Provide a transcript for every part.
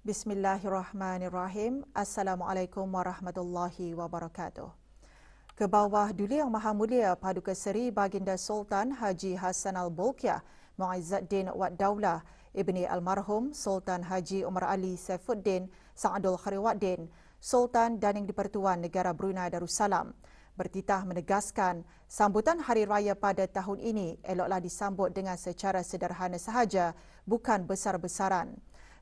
Bismillahirrahmanirrahim. Assalamualaikum warahmatullahi wabarakatuh. Ke bawah Duli Yang Maha Mulia Paduka Seri Baginda Sultan Haji Hassan Al-Bolkiah Mu'izzuddin Wad Daulah Ibni Almarhum Sultan Haji Umar Ali Saifuddin Sa'adul Khairuddin Sultan dan Yang di-Pertuan Negara Brunei Darussalam bertitah menegaskan sambutan Hari Raya pada tahun ini eloklah disambut dengan secara sederhana sahaja, bukan besar-besaran.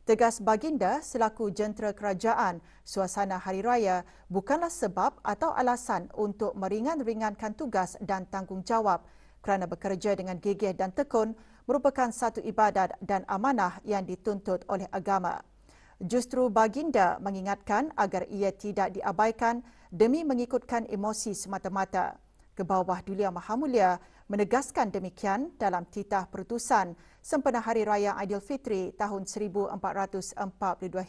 Tegas Baginda selaku jentera kerajaan, suasana Hari Raya bukanlah sebab atau alasan untuk meringan-ringankan tugas dan tanggungjawab kerana bekerja dengan gigih dan tekun merupakan satu ibadat dan amanah yang dituntut oleh agama. Justru Baginda mengingatkan agar ia tidak diabaikan demi mengikutkan emosi semata-mata. Ke bawah Duli Yang Maha Mulia menegaskan demikian dalam titah perutusan sempena Hari Raya Aidilfitri tahun 1442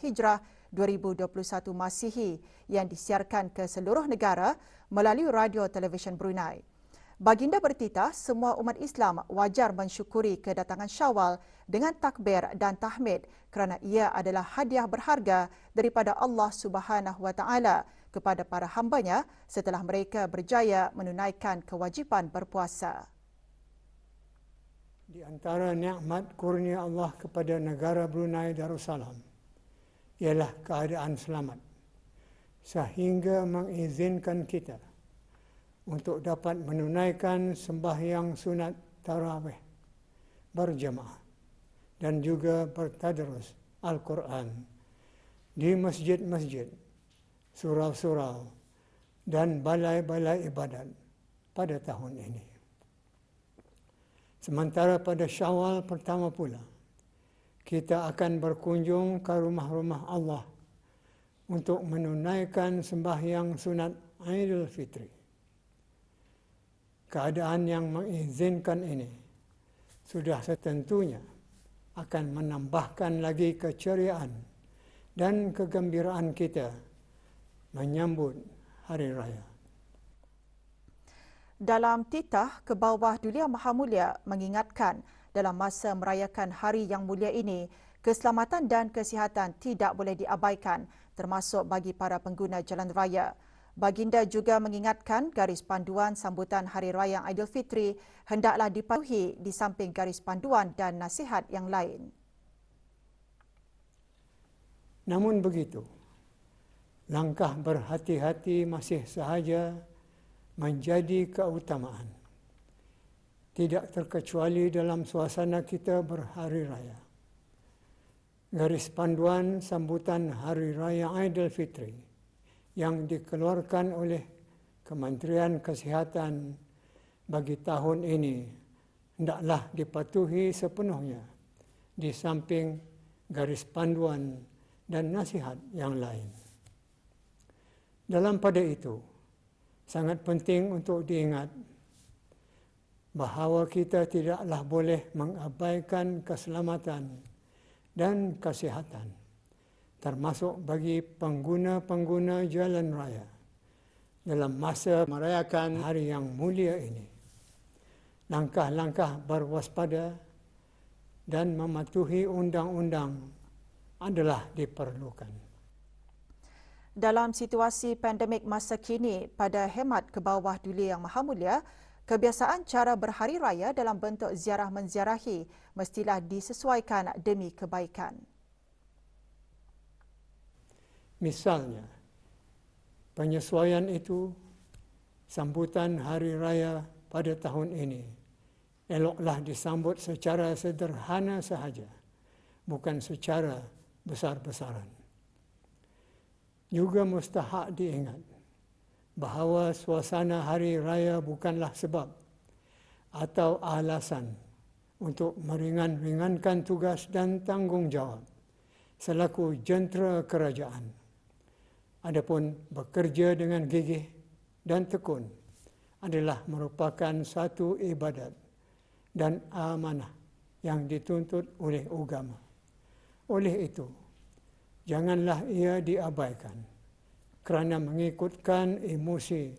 Hijrah 2021 Masihi yang disiarkan ke seluruh negara melalui radio televisyen Brunei. Baginda bertitah semua umat Islam wajar mensyukuri kedatangan Syawal dengan takbir dan tahmid kerana ia adalah hadiah berharga daripada Allah Subhanahu Wa Taala kepada para hambanya setelah mereka berjaya menunaikan kewajipan berpuasa. Di antara nikmat kurnia Allah kepada negara Brunei Darussalam ialah keadaan selamat sehingga mengizinkan kita untuk dapat menunaikan sembahyang sunat tarawih berjemaah dan juga bertadarus Al-Quran di masjid-masjid, surau-surau dan balai-balai ibadat pada tahun ini. Sementara pada Syawal pertama pula, kita akan berkunjung ke rumah-rumah Allah untuk menunaikan sembahyang sunat Aidilfitri. Keadaan yang mengizinkan ini sudah setentunya akan menambahkan lagi keceriaan dan kegembiraan kita menyambut Hari Raya. Dalam titah ke bawah Duli Yang Maha Mulia mengingatkan dalam masa merayakan hari yang mulia ini, keselamatan dan kesihatan tidak boleh diabaikan termasuk bagi para pengguna jalan raya. Baginda juga mengingatkan garis panduan sambutan Hari Raya Aidilfitri hendaklah dipatuhi di samping garis panduan dan nasihat yang lain. Namun begitu, langkah berhati-hati masih sahaja menjadi keutamaan. Tidak terkecuali dalam suasana kita berhari raya. Garis panduan sambutan Hari Raya Aidilfitri yang dikeluarkan oleh Kementerian Kesihatan bagi tahun ini hendaklah dipatuhi sepenuhnya di samping garis panduan dan nasihat yang lain. Dalam pada itu, sangat penting untuk diingat bahawa kita tidaklah boleh mengabaikan keselamatan dan kesihatan, termasuk bagi pengguna-pengguna jalan raya dalam masa merayakan hari yang mulia ini. Langkah-langkah berwaspada dan mematuhi undang-undang adalah diperlukan. Dalam situasi pandemik masa kini, pada hemat ke bawah Duli Yang Maha Mulia, kebiasaan cara berhari raya dalam bentuk ziarah menziarahi mestilah disesuaikan demi kebaikan. Misalnya, penyesuaian itu, sambutan Hari Raya pada tahun ini eloklah disambut secara sederhana sahaja, bukan secara besar-besaran. Juga mustahak diingat bahawa suasana Hari Raya bukanlah sebab atau alasan untuk meringan-ringankan tugas dan tanggungjawab selaku jentera kerajaan. Adapun bekerja dengan gigih dan tekun adalah merupakan satu ibadat dan amanah yang dituntut oleh agama. Oleh itu, janganlah ia diabaikan kerana mengikutkan emosi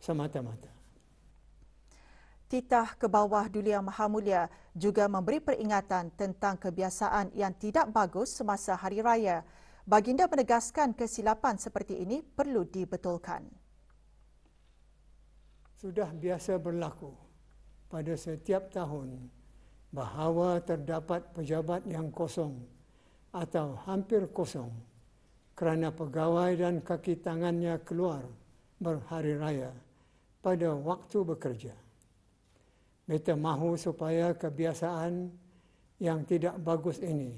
semata-mata. iftitah ke bawah Duli Yang Maha Mulia juga memberi peringatan tentang kebiasaan yang tidak bagus semasa Hari Raya. Baginda menegaskan kesilapan seperti ini perlu dibetulkan. Sudah biasa berlaku pada setiap tahun bahawa terdapat pejabat yang kosong atau hampir kosong kerana pegawai dan kaki tangannya keluar berhari raya pada waktu bekerja. Beta mahu supaya kebiasaan yang tidak bagus ini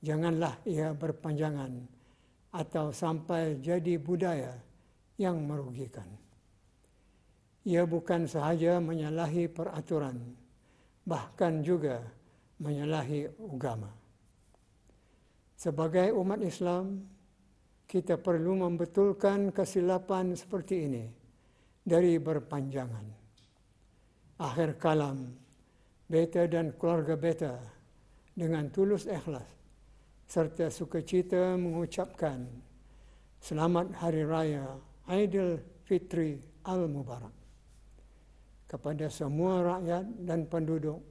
janganlah ia berpanjangan atau sampai jadi budaya yang merugikan. Ia bukan sahaja menyalahi peraturan, bahkan juga menyalahi agama. Sebagai umat Islam, kita perlu membetulkan kesilapan seperti ini dari berpanjangan. Akhir kalam, beta dan keluarga beta dengan tulus ikhlas serta sukacita mengucapkan Selamat Hari Raya Aidilfitri Al-Mubarak kepada semua rakyat dan penduduk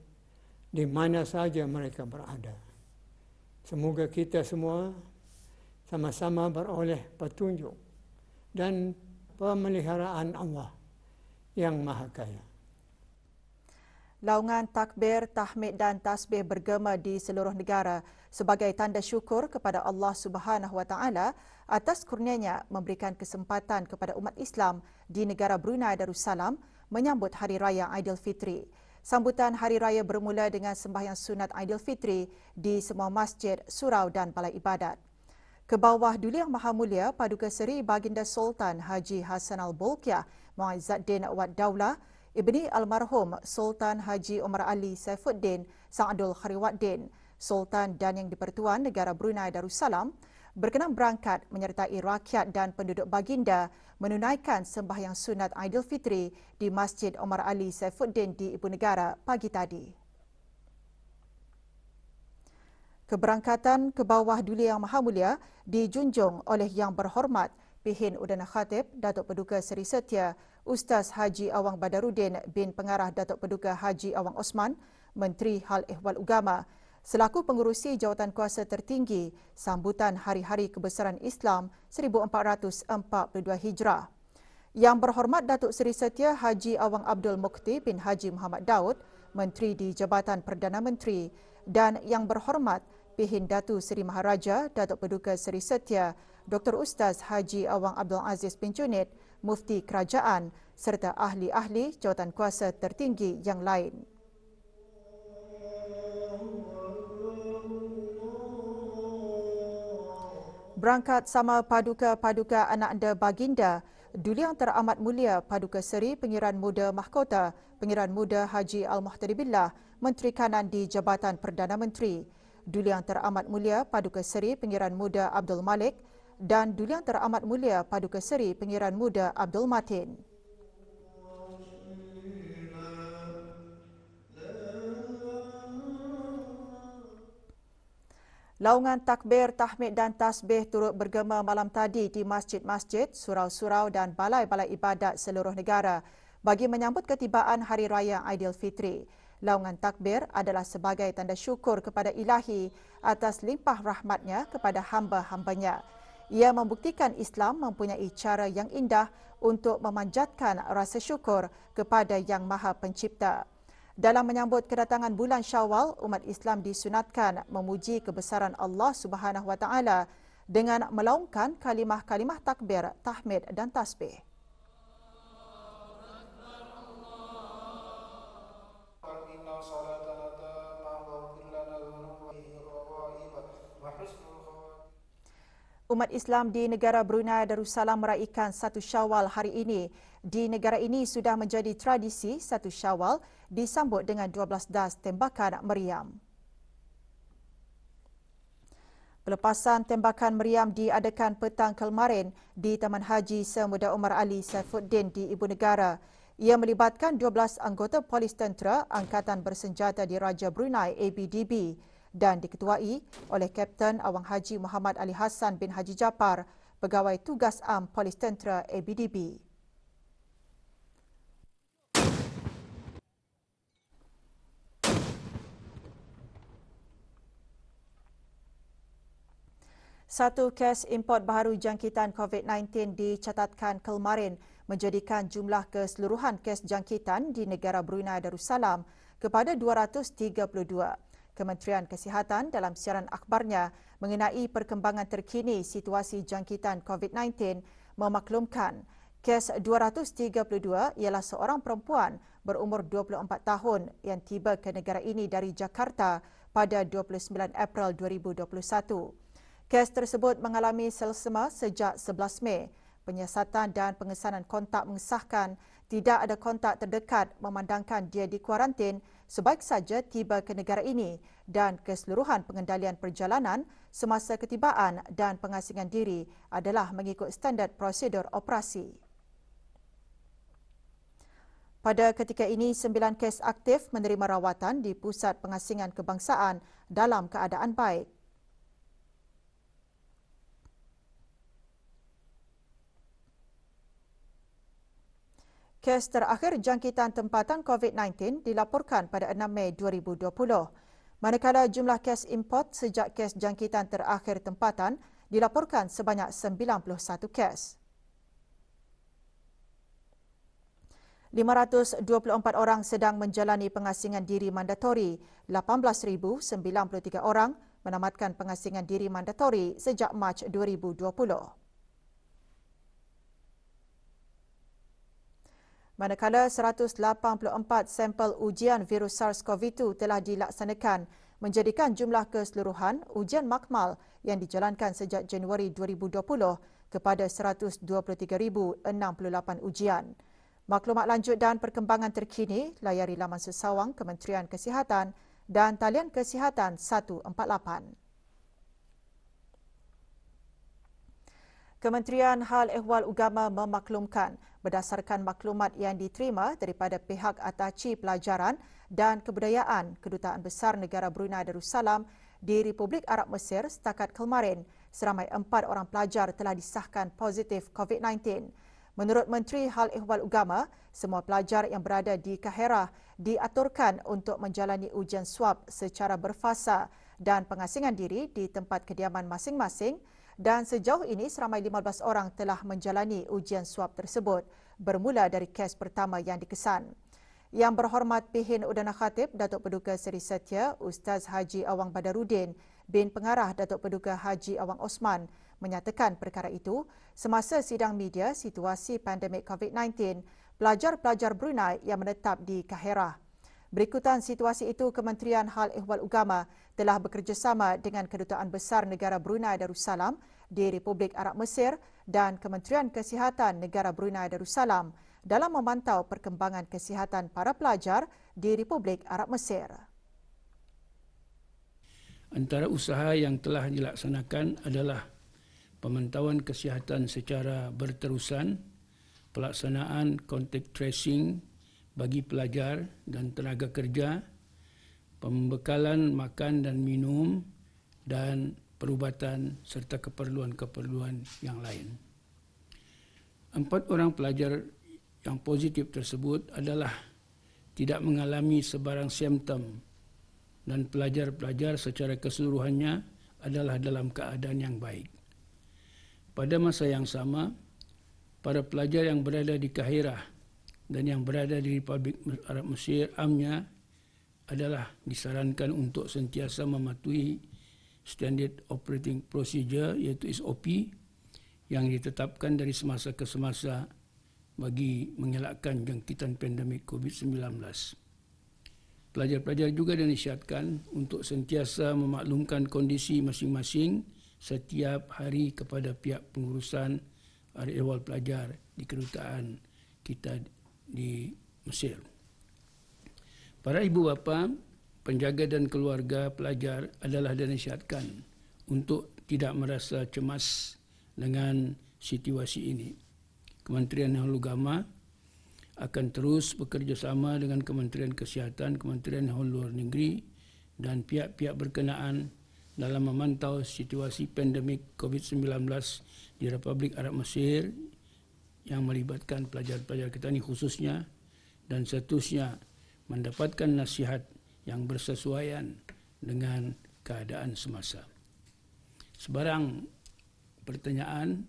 di mana saja mereka berada. Semoga kita semua sama-sama beroleh petunjuk dan pemeliharaan Allah yang Maha Kaya. Laungan takbir, tahmid dan tasbih bergema di seluruh negara sebagai tanda syukur kepada Allah Subhanahu Wa Taala atas kurnianya memberikan kesempatan kepada umat Islam di negara Brunei Darussalam menyambut Hari Raya Aidilfitri. Sambutan Hari Raya bermula dengan sembahyang sunat Aidilfitri di semua masjid, surau dan balai ibadat. Ke bawah Duli Yang Maha Mulia Paduka Seri Baginda Sultan Haji Hassanal Bolkiah Muizzaddin Wad Daulah Ibni Almarhum Sultan Haji Omar Ali Saifuddin Sang Abdul Khariwaddin, Sultan dan Yang di-Pertuan Negara Brunei Darussalam berkenan berangkat menyertai rakyat dan penduduk baginda menunaikan sembahyang sunat Aidilfitri di Masjid Omar Ali Saifuddin di Ibu Negara pagi tadi. Keberangkatan ke bawah Duli Yang Maha Mulia dijunjung oleh Yang Berhormat Pihin Udana Khatib Datuk Paduka Seri Setia Ustaz Haji Awang Badarudin bin Pengarah Datuk Paduka Haji Awang Osman, Menteri Hal Ehwal Ugama, selaku pengurusi jawatan kuasa tertinggi sambutan Hari-Hari Kebesaran Islam 1442 Hijrah. Yang Berhormat Datuk Seri Setia Haji Awang Abdul Mukti bin Haji Muhammad Daud, Menteri di Jabatan Perdana Menteri, dan Yang Berhormat Pihin Datu Seri Maharaja Datuk Paduka Seri Setia Dr. Ustaz Haji Awang Abdul Aziz bin Junid, Mufti Kerajaan serta ahli-ahli jawatan kuasa tertinggi yang lain. Berangkat sama paduka-paduka anak anda baginda, Duli Yang Teramat Mulia Paduka Seri Pengiran Muda Mahkota, Pengiran Muda Haji Al-Muhtaribillah, Menteri Kanan di Jabatan Perdana Menteri, Duli Yang Teramat Mulia Paduka Seri Pengiran Muda Abdul Malik dan Duli Yang Teramat Mulia Paduka Seri Pengiran Muda Abdul Matin. Laungan takbir, tahmid dan tasbih turut bergema malam tadi di masjid-masjid, surau-surau dan balai-balai ibadat seluruh negara bagi menyambut ketibaan Hari Raya Aidilfitri. Laungan takbir adalah sebagai tanda syukur kepada Ilahi atas limpah rahmatnya kepada hamba-hambanya. Ia membuktikan Islam mempunyai cara yang indah untuk memanjatkan rasa syukur kepada Yang Maha Pencipta. Dalam menyambut kedatangan bulan Syawal, umat Islam disunatkan memuji kebesaran Allah Subhanahu Wa Taala dengan melaungkan kalimah-kalimah takbir, tahmid dan tasbih. Umat Islam di negara Brunei Darussalam meraihkan 1 Syawal hari ini. Di negara ini sudah menjadi tradisi 1 Syawal disambut dengan 12 das tembakan meriam. Pelepasan tembakan meriam diadakan petang kemarin di Taman Haji Semuda Omar Ali Saifuddin di Ibu Negara. Ia melibatkan 12 anggota polis tentera Angkatan Bersenjata Diraja Brunei ABDB dan diketuai oleh Kapten Awang Haji Muhammad Ali Hassan bin Haji Japar, Pegawai Tugas Am Polis Tentera ABDB. Satu kes import baharu jangkitan COVID-19 dicatatkan kemarin menjadikan jumlah keseluruhan kes jangkitan di negara Brunei Darussalam kepada 232. Kementerian Kesihatan dalam siaran akhbarnya mengenai perkembangan terkini situasi jangkitan COVID-19 memaklumkan kes 232 ialah seorang perempuan berumur 24 tahun yang tiba ke negara ini dari Jakarta pada 29 April 2021. Kes tersebut mengalami selsema sejak 11 Mei. Penyiasatan dan pengesanan kontak mengesahkan tidak ada kontak terdekat memandangkan dia dikuarantin sebaik saja tiba ke negara ini dan keseluruhan pengendalian perjalanan semasa ketibaan dan pengasingan diri adalah mengikut standard prosedur operasi. Pada ketika ini, 9 kes aktif menerima rawatan di Pusat Pengasingan Kebangsaan dalam keadaan baik. Kes terakhir jangkitan tempatan COVID-19 dilaporkan pada 6 Mei 2020. Manakala jumlah kes import sejak kes jangkitan terakhir tempatan dilaporkan sebanyak 91 kes. 524 orang sedang menjalani pengasingan diri mandatori, 18,093 orang menamatkan pengasingan diri mandatori sejak Mac 2020. Manakala 184 sampel ujian virus SARS-CoV-2 telah dilaksanakan, menjadikan jumlah keseluruhan ujian makmal yang dijalankan sejak Januari 2020 kepada 123,068 ujian. Maklumat lanjut dan perkembangan terkini layari laman sesawang Kementerian Kesihatan dan talian Kesihatan 148. Kementerian Hal Ehwal Agama memaklumkan berdasarkan maklumat yang diterima daripada pihak Ataci Pelajaran dan Kebudayaan Kedutaan Besar Negara Brunei Darussalam di Republik Arab Mesir setakat kemarin, seramai 4 orang pelajar telah disahkan positif COVID-19. Menurut Menteri Hal Ehwal Agama, semua pelajar yang berada di Kahirah diaturkan untuk menjalani ujian swab secara berfasa dan pengasingan diri di tempat kediaman masing-masing. Dan sejauh ini seramai 15 orang telah menjalani ujian swab tersebut bermula dari kes pertama yang dikesan. Yang berhormat Pihin Udana Khatib Datuk Paduka Seri Setia Ustaz Haji Awang Badarudin bin Pengarah Datuk Paduka Haji Awang Osman menyatakan perkara itu semasa sidang media situasi pandemik COVID-19 pelajar-pelajar Brunei yang menetap di Kahirah. Berikutan situasi itu, Kementerian Hal Ehwal Agama telah bekerjasama dengan Kedutaan Besar Negara Brunei Darussalam di Republik Arab Mesir dan Kementerian Kesihatan Negara Brunei Darussalam dalam memantau perkembangan kesihatan para pelajar di Republik Arab Mesir. Antara usaha yang telah dilaksanakan adalah pemantauan kesihatan secara berterusan, pelaksanaan contact tracing bagi pelajar dan tenaga kerja, pembekalan makan dan minum dan perubatan serta keperluan-keperluan yang lain. 4 orang pelajar yang positif tersebut adalah tidak mengalami sebarang simptom dan pelajar-pelajar secara keseluruhannya adalah dalam keadaan yang baik. Pada masa yang sama, para pelajar yang berada di Kahirah dan yang berada di Republik Arab Mesir amnya adalah disarankan untuk sentiasa mematuhi Standard Operating Procedure iaitu SOP yang ditetapkan dari semasa ke semasa bagi mengelakkan jangkitan pandemik COVID-19. Pelajar-pelajar juga dinasihatkan untuk sentiasa memaklumkan kondisi masing-masing setiap hari kepada pihak pengurusan ehwal pelajar di kedutaan kita di Mesir. Para ibu bapa, penjaga dan keluarga pelajar adalah dinasihatkan untuk tidak merasa cemas dengan situasi ini. Kementerian Hal Agama akan terus bekerjasama dengan Kementerian Kesihatan, Kementerian Hal Luar Negeri dan pihak-pihak berkenaan dalam memantau situasi pandemik COVID-19 di Republik Arab Mesir yang melibatkan pelajar-pelajar kita ini khususnya, dan seterusnya mendapatkan nasihat yang bersesuaian dengan keadaan semasa. Sebarang pertanyaan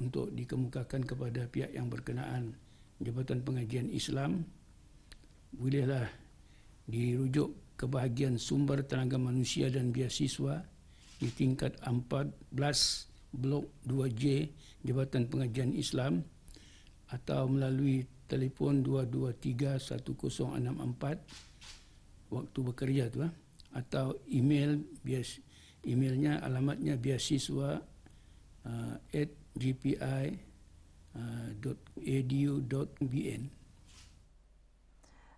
untuk dikemukakan kepada pihak yang berkenaan, Jabatan Pengajian Islam, bolehlah dirujuk ke bahagian sumber tenaga manusia dan biasiswa di tingkat 14 Blok 2J Jabatan Pengajian Islam atau melalui telefon 223-1064 waktu bekerja tu, atau emailnya alamatnya biasiswa@gpi.edu.bn.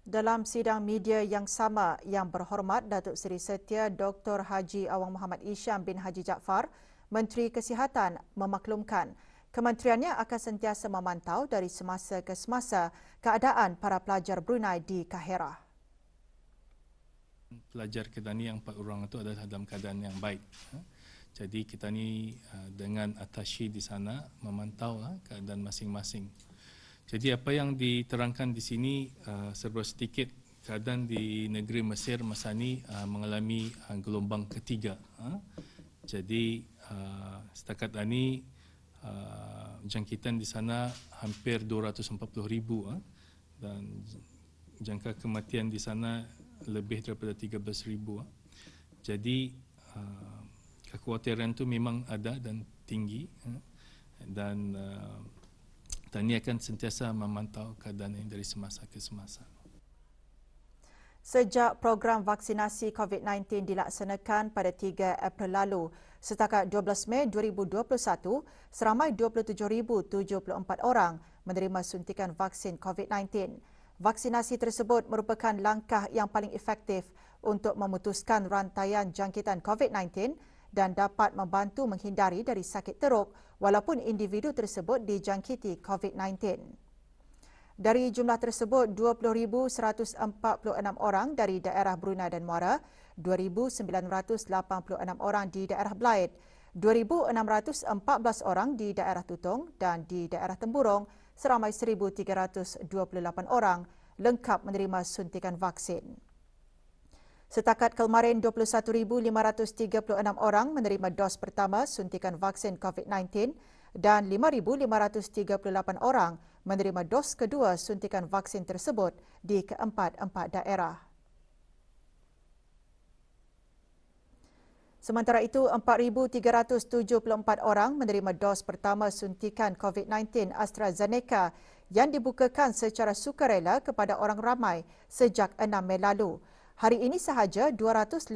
Dalam sidang media yang sama, Yang Berhormat Datuk Seri Setia Dr. Haji Awang Muhammad Isham bin Haji Jaafar, Menteri Kesihatan, memaklumkan kementeriannya akan sentiasa memantau dari semasa ke semasa keadaan para pelajar Brunei di Kahirah. Pelajar kita ni yang 4 orang itu adalah dalam keadaan yang baik. Jadi kita ni dengan attaché di sana memantau keadaan masing-masing. Jadi apa yang diterangkan di sini serba sedikit keadaan di negeri Mesir masa ini mengalami gelombang ketiga. Jadi setakat ini jangkitan di sana hampir 240,000 dan jangka kematian di sana lebih daripada 13,000. Jadi kekhawatiran itu memang ada dan tinggi, dan ini akan sentiasa memantau keadaan ini dari semasa ke semasa. Sejak program vaksinasi COVID-19 dilaksanakan pada 3 April lalu, setakat 12 Mei 2021, seramai 27,074 orang menerima suntikan vaksin COVID-19. Vaksinasi tersebut merupakan langkah yang paling efektif untuk memutuskan rantaian jangkitan COVID-19 dan dapat membantu menghindari dari sakit teruk walaupun individu tersebut dijangkiti COVID-19. Dari jumlah tersebut, 20,146 orang dari daerah Brunei dan Muara, 2,986 orang di daerah Belait, 2,614 orang di daerah Tutong dan di daerah Temburong, seramai 1,328 orang lengkap menerima suntikan vaksin. Setakat kemarin, 21,536 orang menerima dos pertama suntikan vaksin COVID-19 dan 5,538 orang menerima dos kedua suntikan vaksin tersebut di keempat-empat daerah. Sementara itu, 4,374 orang menerima dos pertama suntikan COVID-19 AstraZeneca yang dibukakan secara sukarela kepada orang ramai sejak 6 Mei lalu. Hari ini sahaja 255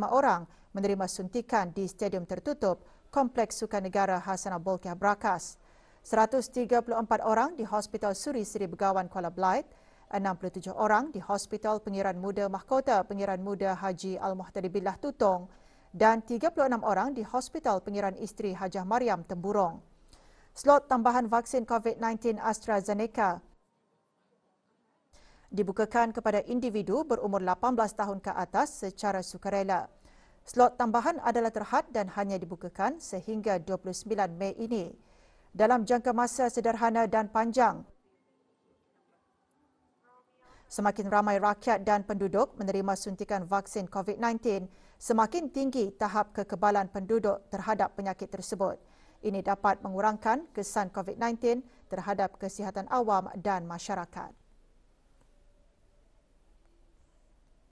orang menerima suntikan di stadium tertutup Kompleks Sukan Negara Hassanal Bolkiah Brakas. 134 orang di Hospital Suri Seri Begawan Kuala Belait, 67 orang di Hospital Pengiran Muda Mahkota Pengiran Muda Haji Al-Muhtadi Billah Tutong dan 36 orang di Hospital Pengiran Isteri Hajah Mariam Temburong. Slot tambahan vaksin COVID-19 AstraZeneca dibukakan kepada individu berumur 18 tahun ke atas secara sukarela. Slot tambahan adalah terhad dan hanya dibukakan sehingga 29 Mei ini. Dalam jangka masa sederhana dan panjang, semakin ramai rakyat dan penduduk menerima suntikan vaksin COVID-19, semakin tinggi tahap kekebalan penduduk terhadap penyakit tersebut. Ini dapat mengurangkan kesan COVID-19 terhadap kesihatan awam dan masyarakat.